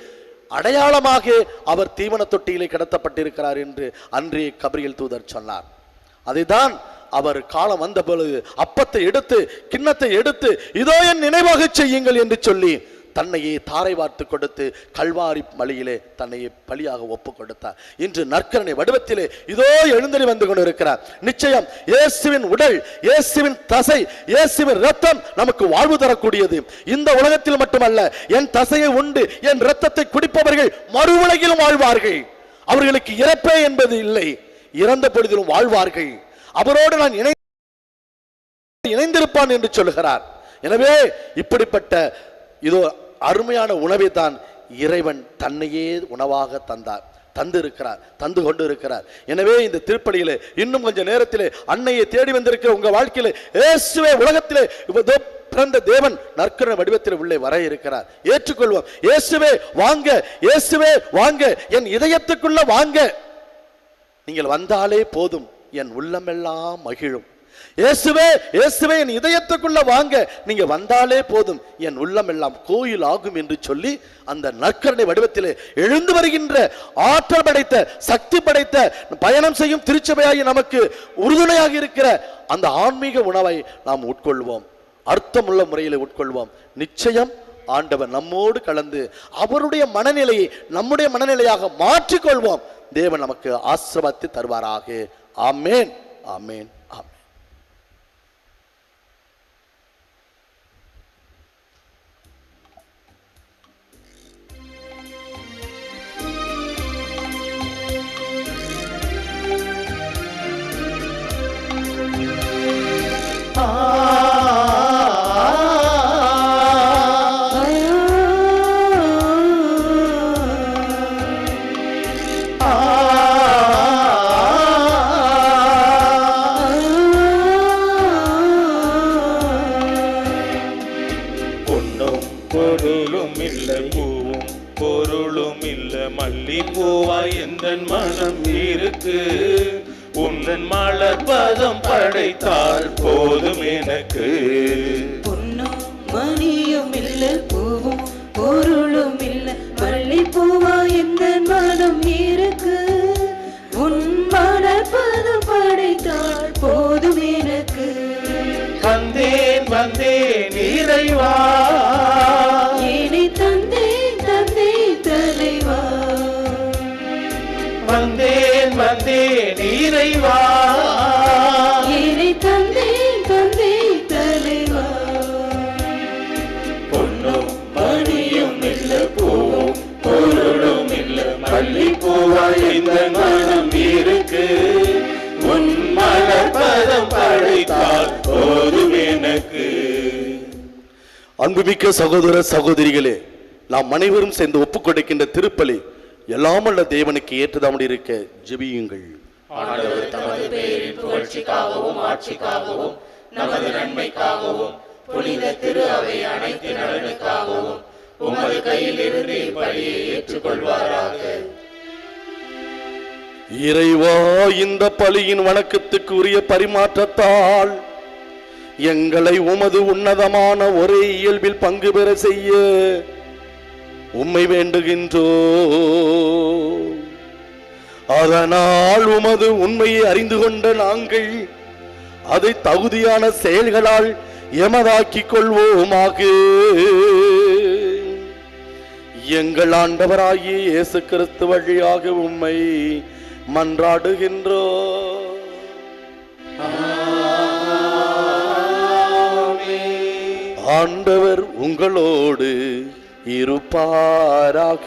அடையாளமாக அவர் தீவன தொட்டியிலே கிடத்தப்பட்டிருக்கிறார் என்று அன்றே கபிரியேல் தூதர் சொன்னார். அதைதான் அவர் காலம் வந்த பொழுது அப்பத்தை எடுத்து கிண்ணத்தை எடுத்து இதோ என் நினைவாக செய்யுங்கள் என்று சொல்லி தன்னையே தாரை வார்த்து கொடுத்து கல்வாரி மலையிலே தன்னையே பலியாக ஒப்பு கொடுத்தார். இன்று நற்கருணை வடிவத்திலே இதோ எழுந்தறி வந்து கொண்டிருக்கிறார். நிச்சயம் இயேசுவின் உடல், இயேசுவின் தசை, இயேசுவின் இரத்தம் நமக்கு வாழ்வு தரக்கூடியது. இந்த உலகத்தில் மட்டுமல்ல, என் தசையை உண்டு என் இரத்தத்தை குடிப்பவர்கள் மறு உலகிலும் வாழ்வார்கள். அவர்களுக்கு இறப்பே என்பது இல்லை, இறந்த பொழுதிலும் வாழ்வார்கள். அவரோடு நான் இணைந்திருப்பான் என்று சொல்லுகிறார். எனவே இப்படிப்பட்ட இதோ அருமையான உணவை தான் இறைவன் தன்னையே உணவாக தந்தார், தந்திருக்கிறார், தந்து கொண்டு இருக்கிறார். எனவே இந்த திருப்பலியிலே இன்னும் கொஞ்ச நேரத்திலே அன்னையை தேடி வந்திருக்கிற உங்க வாழ்க்கையிலே இயேசுவே உலகத்திலே பிறந்த தேவன் நற்கருணை வடிவத்தில் உள்ளே வர இருக்கிறார். ஏற்றுக்கொள்வோம். இயேசுவே வாங்க, இயேசுவே வாங்க, என் இதயத்துக்குள்ள வாங்க. நீங்கள் வந்தாலே போதும், என் உள்ளமெல்லாம் மகிழும். இயேசுவே, இயேசுவே என் இதயத்துக்குள்ள வாங்க, நீங்க வந்தாலே போதும், என் உள்ளம் எல்லாம் கோயில் ஆகும் என்று சொல்லி அந்த நற்கருணை வடிவத்திலே எழுந்து வருகின்ற ஆற்றல் படைத்த, சக்தி படைத்த, பயணம் செய்யும் திருச்சபையாகி நமக்கு உறுதுணையாக இருக்கிற அந்த ஆன்மீக உணவை நாம் உட்கொள்வோம், அர்த்தமுள்ள முறையில் உட்கொள்வோம். நிச்சயம் ஆண்டவர் நம்மோடு கலந்து அவருடைய மனநிலையை நம்முடைய மனநிலையாக மாற்றிக்கொள்வோம். தேவன் நமக்கு ஆசீர்வாதத்தை தருவாராக. ஆமென், ஆமென், ஆமென். மல்லிப்பூவாய் எந்தன் மனம் இருக்கு, உந்தன் மலர்பதம் படைத்தால் போதும் எனக்கு. பொன்னும் மணியும் இல்ல, பூவும் பொருளும் இல்ல, மல்லிப்பூவாய் எந்தன் மனம் இருக்கு, உன் மலர்பதம் படைத்தால் போதும் எனக்கு. வந்தேன் வந்தேன் இறைவா, ஏனை தந்தேன் தந்தேன் தலைவா. வந்தேன் வந்தேன் இறைவா, ஏனை தந்தேன் தந்தேன் தலைவா. பொன்னும் மணியும் இல்ல, பூவும் பொருளும் இல்ல, மல்லிப்பூவாய் இந்த மனம் இருக்கு, உன் மலர்பதம் படைத்தால் அன்புமிக்க சகோதர சகோதரிகளே, நாம் அனைவரும் சேர்ந்து ஒப்புக் கொடுக்கின்ற திருப்பலி எல்லாமல்ல தேவனுக்கு ஏற்றதாமல் இருக்க ஜெபியுங்கள். ஆண்டவர் தமது பெயரின் புகழ்ச்சிக்காகவும் ஆட்சிக்காகவும் நமது நன்மைக்காகவும் புனித திரு அவை அனைத்து நலனுக்காகவும் உமது கையில் இருந்து இப்பலியை ஏற்றுக்கொள்வாராக. இறைவா, இந்த பலியின் வணக்கத்துக்கு உரிய பரிமாற்றத்தால் எங்களை உமது உன்னதமான ஒரே இயல்பில் பங்கு பெற செய்ய உம்மை வேண்டுகின்றோ. அதனால் உமது உண்மையை அறிந்து கொண்ட நாங்கள் அதை தகுதியான செயல்களால் எமதாக்கிக் கொள்வோமாக. எங்கள் ஆண்டவராகிய இயேசு கிறிஸ்து வழியாக உம்மை மன்றாடுகின்றோ. ஆண்டவர் உங்களோடு இருப்பாராக.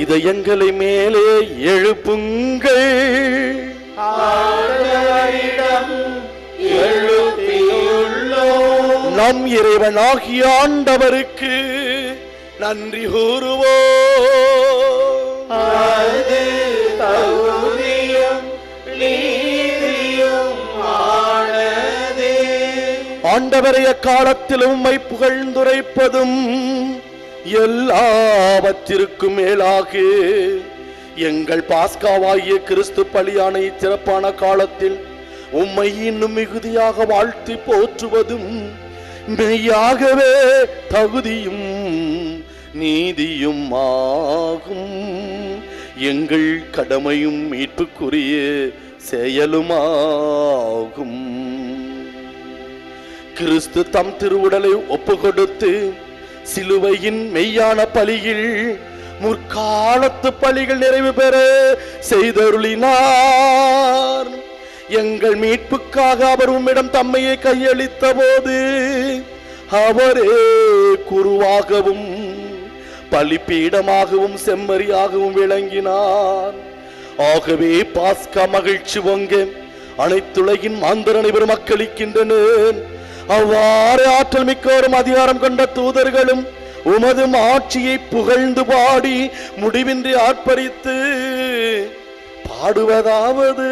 இதயங்களை மேலே எழுப்புங்கள். நம் இறைவனாகிய ஆண்டவருக்கு நன்றி கூறுவோம். அது தகுதியும் நீதியும் ஆனதே. ஆண்டவரை அக்காலத்தில் உம்மை புகழ்ந்துரைப்பதும் எல்லாவற்றிற்கும் மேலாக எங்கள் பாஸ்காவாகிய கிறிஸ்து பலியான இச்சிறப்பான காலத்தில் உம்மை இன்னும் மிகுதியாக வாழ்த்தி போற்றுவதும் மெய்யாகவே தகுதியும் நீதியும் ஆகும். எங்கள் கடமையும் மீட்புக்குரிய செயலுமாகும். கிறிஸ்து தம் திருவுடலை ஒப்பு கொடுத்து சிலுவையின் மெய்யான பலியில் முற்காலத்து பலிகள் நிறைவு பெற செய்தருளினார். எங்கள் மீட்புக்காக அவர் உம்மிடம் தம்மையை கையளித்த போது அவரே குருவாகவும் பலிப்பீடமாகவும் செம்மறியாகவும் விளங்கினார். ஆகவே பாஸ்கா மகிழ்ச்சி பொங்க அனைத்துலகின் மாந்தர் அனைவரும் மக்களிக்கின்றனர். அவ்வாறு ஆற்றல் மிக்கோரும் அதிகாரம் கொண்ட தூதர்களும் உமது ஆட்சியை புகழ்ந்து பாடி முடிவின்றி ஆர்ப்பரித்து பாடுவதாவது: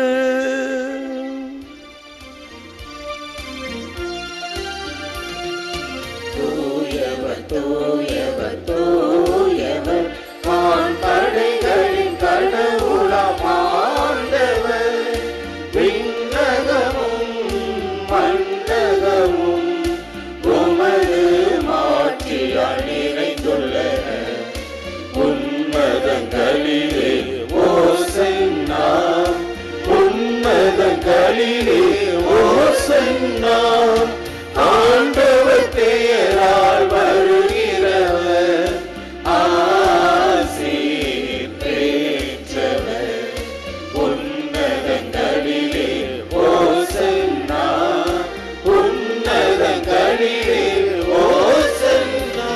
தூயவர் தூயவர் தூயவர் வான்படைகளின் கடவுளாம் ஆண்டவர். விண்ணகமும் மண்ணகமும் உமது மாட்சியால் நிறைந்துள்ளன. உன்னதங்களிலே ஓசன்னா, உன்னதங்களிலே ஓசன்னா. ஆண்டவர் பெயரால் வருகிறவர் ஆசீர் பெற்றவர். உன்னதங்களிலே ஓசன்னா, உன்னதங்களிலே ஓசன்னா.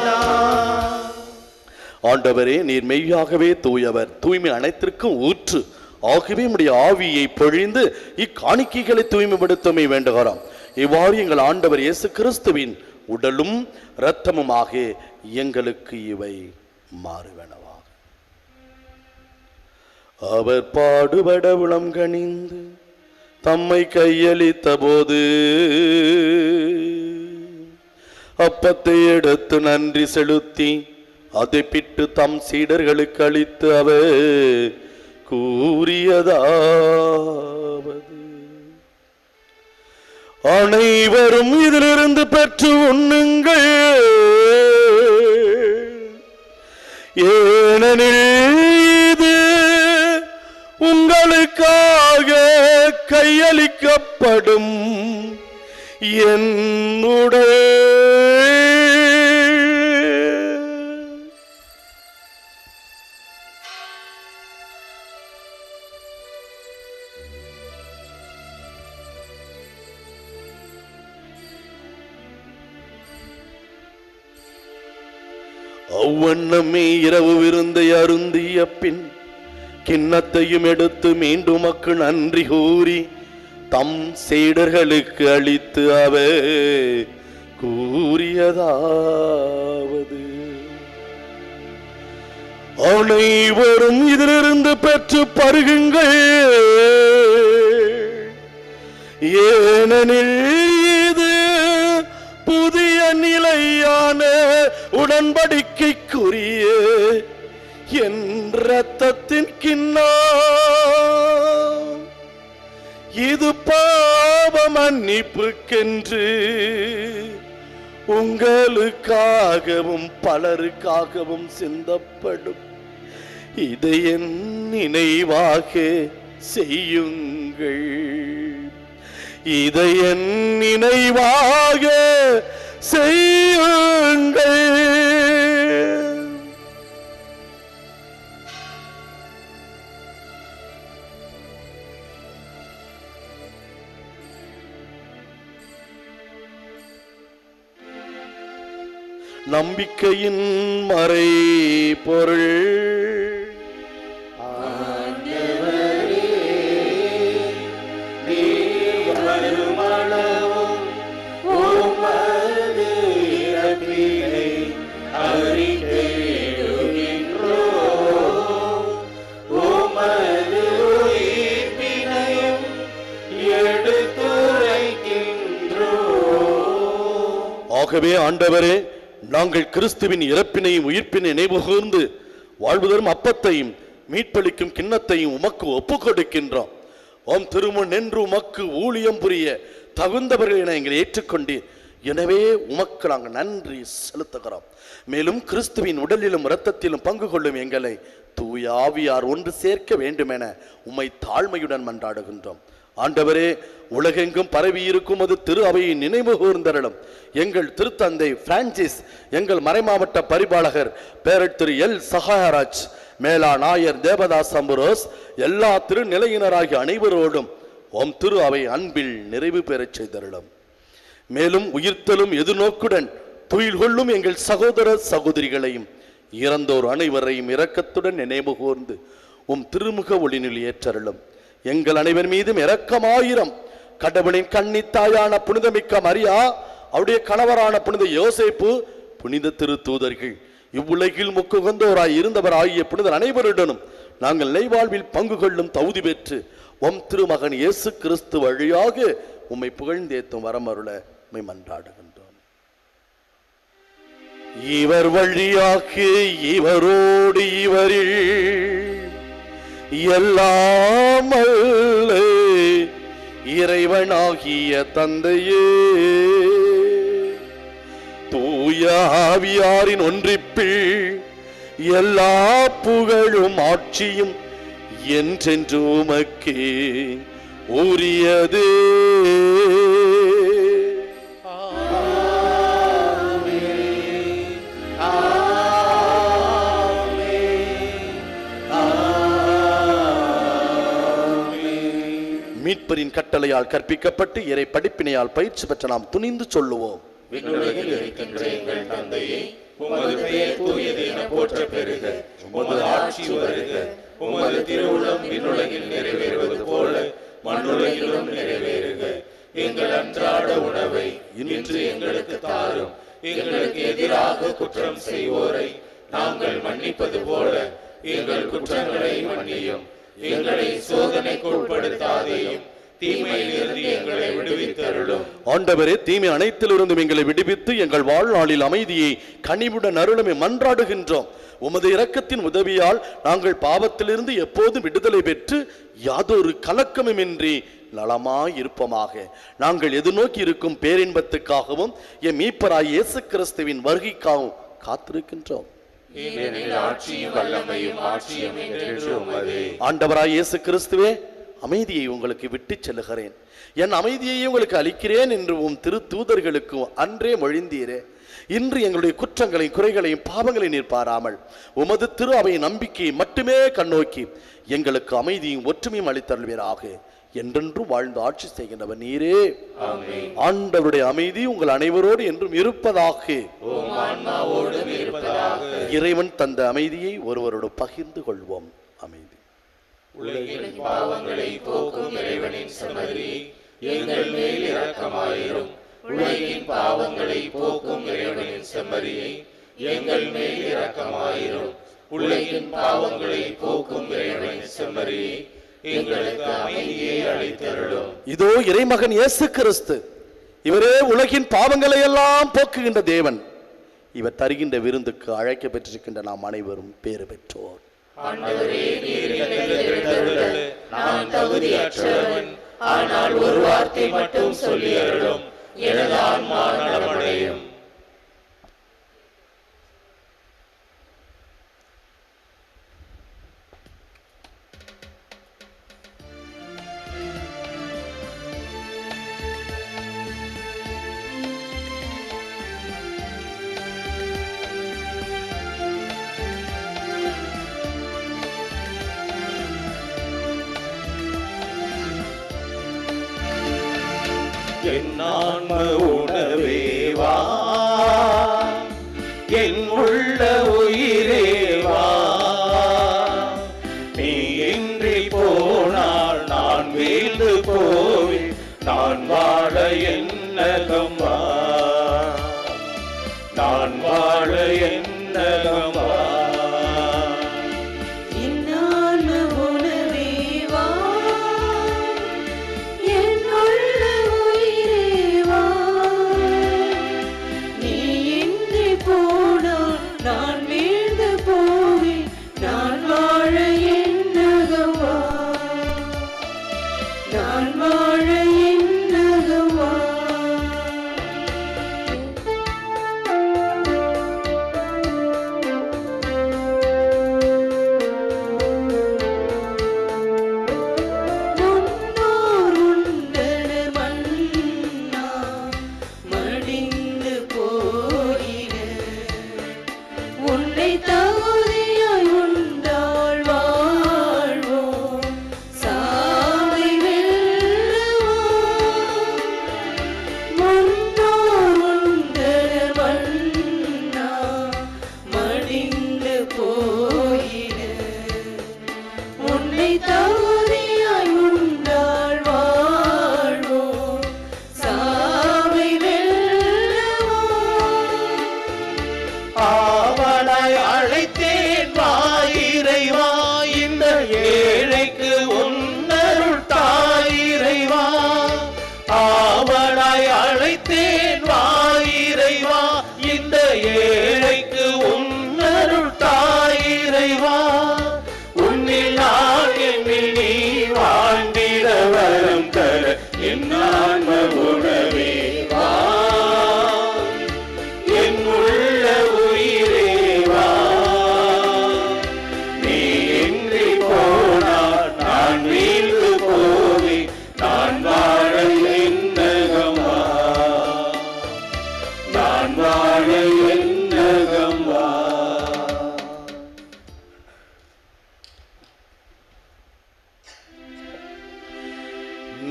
ஆண்டவரே, நீர் மெய்யாகவே தூயவர், தூய்மை அனைத்திற்கும் ஊற்று. ஆகவே உம்முடைய ஆவியை பொழிந்து இக்காணிக்கைகளை தூய்மைப்படுத்தமை வேண்டுகிறோம். இவ்வாறு எங்கள் ஆண்டவர் இயேசு கிறிஸ்துவின் உடலும் இரத்தமுமாக எங்களுக்கு இவை மாறுவனவாக. அவர் பாடுபட உளம் கனிந்து தம்மை கையளித்த போது அப்பத்தை எடுத்து நன்றி செலுத்தி அதை பிட்டு தம் சீடர்களுக்கு அளித்து அவர் கூறியதாவது: அனைவரும் இதிலிருந்து பெற்று உண்ணுங்கள், ஏனெனில் இது உங்களுக்காக கையளிக்கப்படும் என் உடல். அவ்வண்ணமே இரவு விருந்தை அருந்திய பின் கிண்ணத்தையும் எடுத்து மீண்டும் உமக்கு நன்றி கூறி தம் சீடர்களுக்கு அளித்து அவர் கூறியதாவது, அனைவரும் இதிலிருந்து பெற்று பருகுங்கள், ஏனெனில் இது புதிய நிலையான உடன்படிக்கைக்குரிய என் இரத்தத்தின் கிண்ணம். இது பாவ மன்னிப்புக்கென்று உங்களுக்காகவும் பலருக்காகவும் சிந்தப்படும். இதை என் நினைவாக செய்யுங்கள். இதை என் நினைவாக செய்யுங்கள். நம்பிக்கையின் மறை பொருள். ஆகவே ஆண்டவரே, நாங்கள் கிறிஸ்துவின் இறப்பினையும் உயிர்ப்பினை நினைவு கூர்ந்து வாழ்வுதரும் அப்பத்தையும் மீட்பளிக்கும் கிண்ணத்தையும் உமக்கு ஒப்புக் கொடுக்கின்றோம். ஓம் திருமுன் நின்று உமக்கு ஊழியம் புரிய தகுந்தவர்கள் என எங்களை ஏற்றுக்கொண்டீர். எனவே உமக்கு நாங்கள் நன்றி செலுத்துகிறோம். மேலும் கிறிஸ்துவின் உடலிலும் இரத்தத்திலும் பங்கு கொள்ளும் எங்களை தூய ஆவியார் ஒன்று சேர்க்க வேண்டும் என உம்மை தாழ்மையுடன் மன்றாடுகின்றோம். ஆண்டவரே, உலகெங்கும் பரவி இருக்கும் அது திரு அவையை நினைவு கூர்ந்தருளும். எங்கள் திருத்தந்தை பிரான்சிஸ், எங்கள் மறைமாவட்ட பரிபாலகர் பேரட் திரு எல் சகாயராஜ், மேலா நாயர் தேவதாஸ் அம்புரோஸ், எல்லா திருநிலையினராகிய அனைவரோடும் ஓம் திரு அவை அன்பில் நிறைவு பெறச் செய்தருளும். மேலும் உயிர்த்தலும் எதிர்நோக்குடன் துயில் கொள்ளும் எங்கள் சகோதர சகோதரிகளையும் இறந்தோர் அனைவரையும் இரக்கத்துடன் நினைவு கூர்ந்து உம் திருமுக ஒளிநில் ஏற்றருளும். எங்கள் அனைவர் மீதும் இரக்கமாயிரம். கடவுளின் கன்னித்தாயான புனிதமிக்க மரியா, அவருடைய கணவரான புனித யோசேப்பு, புனித திரு தூதர்கள், இவ்வுலகில் முக்குகந்தோராய் இருந்தவர் ஆகிய புனிதர் அனைவருடனும் நாங்கள் நெய்வாழ்வில் பங்கு கொள்ளும் தகுதி பெற்று உம் திருமகன் இயேசு கிறிஸ்து வழியாக உம்மை புகழ்ந்தேத்தும் வரமருள உம்மை மன்றாடுகின்றோம். இவர் வழியாக இவரோடு இவரில் எல்லாம் இறைவனாகிய தந்தையே, தூய ஆவியாரின் ஒன்றிப்பில் எல்லா புகழும் ஆட்சியும் என்றென்று உமக்கே உரியதே. மீட்பரின் கட்டளையால் கற்பிக்கப்பட்டு இறை படிப்பினையால் பயிற்சி பெற்ற நாம் துணிந்து சொல்லுவோம். விண்ணுலகில் இருக்கின்ற எங்கள் தந்தையே, உமது பெயர் தூயது என போற்ற பெறுக. உமது ஆட்சி வருக. உமது திருவுளம் விண்ணுலகில் நிறைவேறுவது போல மண்ணுலகிலும் நிறைவேறுக. எங்கள் அன்றாட உணவை இன்று எங்களுக்கு தாரும். எங்களுக்கு எதிராக குற்றம் செய்வோரை நாங்கள் மன்னிப்பது போல எங்கள் குற்றங்களை மன்னியும். எங்களை சோதனைக்கு உட்படுத்தாதேயும், தீமையிலிருந்து எங்களை விடுவித்தருளும். ஆண்டவரே, தீமை அனைத்திலிருந்தும் எங்களை விடுவித்து எங்கள் வாழ்நாளில் அமைதியை கனிவுடன் அருளுமே மன்றாடுகின்றோம். உமது இரக்கத்தின் உதவியால் நாங்கள் பாவத்திலிருந்து எப்போதும் விடுதலை பெற்று யாதொரு கலக்கமுமின்றி நலமாய் இருப்போமாக. நாங்கள் எதிர்நோக்கி இருக்கும் பேரின்பத்துக்காகவும் என் மீட்பராய் இயேசு கிறிஸ்துவின் வருகைக்காகவும் காத்திருக்கின்றோம். ஆண்டவராய் இயேசு கிறிஸ்துவே, அமைதியை உங்களுக்கு விட்டு செல்லுகிறேன், என் அமைதியை உங்களுக்கு அளிக்கிறேன் என்று உம் திரு தூதர்களுக்கு அன்றே மொழிந்தீரே. இன்று எங்களுடைய குற்றங்களையும் குறைகளையும் பாவங்களையும் நீர் பாராமல் உமது திரு அவை நம்பிக்கையை மட்டுமே கண்ணோக்கி எங்களுக்கு அமைதியும் ஒற்றுமையும் அளித்தருள்வீராக. என்றென்றும் வாழ்ந்து ஆட்சி செய்கின்றவர் நீரே. ஆண்டவருடைய அமைதி உங்கள் அனைவரோடு என்றும் இருப்பதாக. இறைவன் தந்த அமைதியை ஒருவரோடு பகிர்ந்து கொள்வோம். அமைதி. உலகின் பாவங்களை போக்கும் இறைவனின் செம்மறியே எங்கள் மேல் இரக்கமாயிரும். உலகின் பாவங்களை போக்கும் இறைவனின் செம்மறியே எங்கள் மேல் இரக்கமாயிரும். உலகின் பாவங்களை போக்கும் இறைவனின் செம்மறியே எங்களுக்கு அமைதியை அளித்தருளும். இதோ இறைமகன் இயேசு கிறிஸ்து, இவரே உலகின் பாவங்களை எல்லாம் போக்குகின்ற தேவன். இவர் தருகின்ற விருந்துக்கு அழைக்க பெற்றிருக்கின்ற நாம் அனைவரும் பேறு பெற்றோர். ஆண்டவரே, நீர் என்னை தேர்ந்தெடுத்தருள நான் தகுதியற்றவன். ஆனால் ஒரு வார்த்தை மட்டும் சொல்லி அருளும், எனது ஆன்மா நலமடையும். என் ஆன்ம உணவே வா, என் உள்ள உயிரே வா. நீ இன்றி போனால் நான் வீழ்ந்து போவேன். நான் வாழ என்னகம் வா, நான் வாழ என்னகம் வா.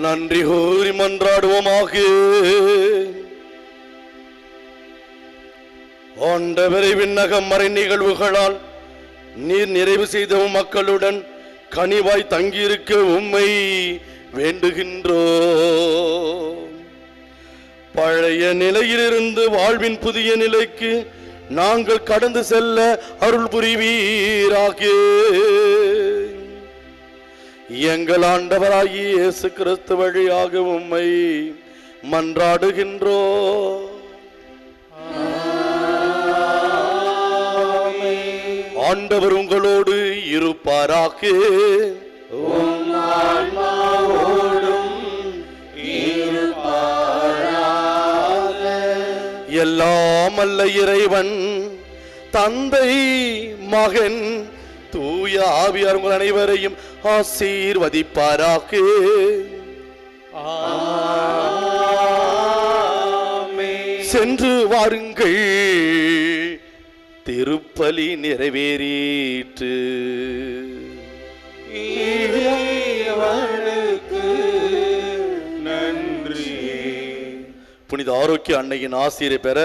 நன்றி கூறி மன்றாடுவோமாக. ஆண்டவரை, விண்ணகம் மறை நிகழ்வுகளால் நீர் நிறைவு செய்த மக்களுடன் கனிவாய் தங்கியிருக்க உம்மை வேண்டுகின்றோம். பழைய நிலையிலிருந்து வாழ்வின் புதிய நிலைக்கு நாங்கள் கடந்து செல்ல அருள் புரிவீராக. எங்கள் ஆண்டவராகிய இயேசு கிறிஸ்து வழியாக உம்மை மன்றாடுகின்றோம். ஆண்டவர் உங்களோடு இருப்பாராக. எல்லாம் அல்ல இறைவன் தந்தை மகன் தூய ஆவியார் உங்கள் அனைவரையும் ஆசீர்வதிப்பாராக. சென்று வாருங்கள், திருப்பலி நிறைவேறிற்று. நன்றி. புனித ஆரோக்கிய அன்னையின் ஆசிரியரை பெற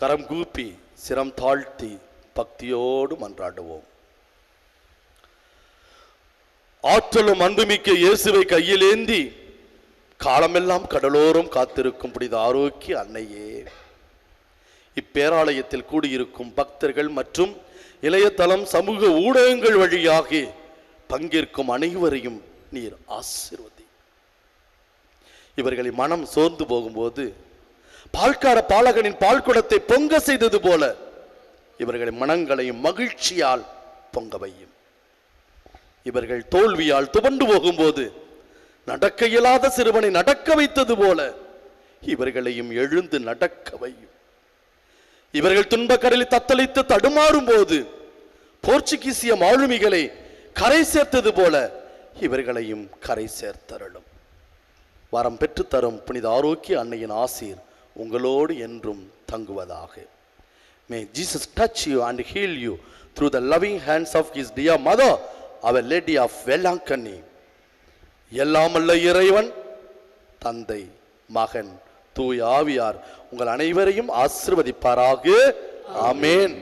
கரம் கூப்பி சிரம் தாழ்த்தி பக்தியோடு மன்றாடுவோம். ஆற்றலும் அன்புமிக்க இயேசுவை கையிலேந்தி காலமெல்லாம் கடலோரம் காத்திருக்கும் புனித ஆரோக்கிய அன்னையே, இப்பேராலயத்தில் கூடியிருக்கும் பக்தர்கள் மற்றும் இளையதளம் சமூக ஊடகங்கள் வழியாக பங்கேற்கும் அனைவரையும் நீர் ஆசீர்வதி. இவர்களை மனம் சோர்ந்து போகும்போது பால்கார பாலகனின் பால்குடத்தை பொங்க செய்தது போல இவர்களை மனங்களையும் மகிழ்ச்சியால் பொங்க வையும். இவர்கள் தோல்வியால் துவண்டு போகும்போது நடக்க இயலாத சிறுவனை நடக்க வைத்தது போல இவர்களையும் எழுந்து நடக்க வையும். இவர்கள் துன்பக்கடலில் தத்தளித்து தடுமாறும் போது போர்ச்சுகீசிய மாலுமிகளை கரை சேர்த்தது போல இவர்களையும் கரை சேர்த்தருளும். வரம் பெற்று தரும் புனித ஆரோக்கிய அன்னையின் ஆசீர் உங்களோடு என்றும் தங்குவதாக. May Jesus touch you and heal you through the loving hands of his dear mother, Our Lady of Vellankani. எல்லாமல்ல இறைவன் தந்தை, மகன், தூய ஆவியார் உங்கள் அனைவரையும் ஆசீர்வதிப்பாராக. ஆமென்.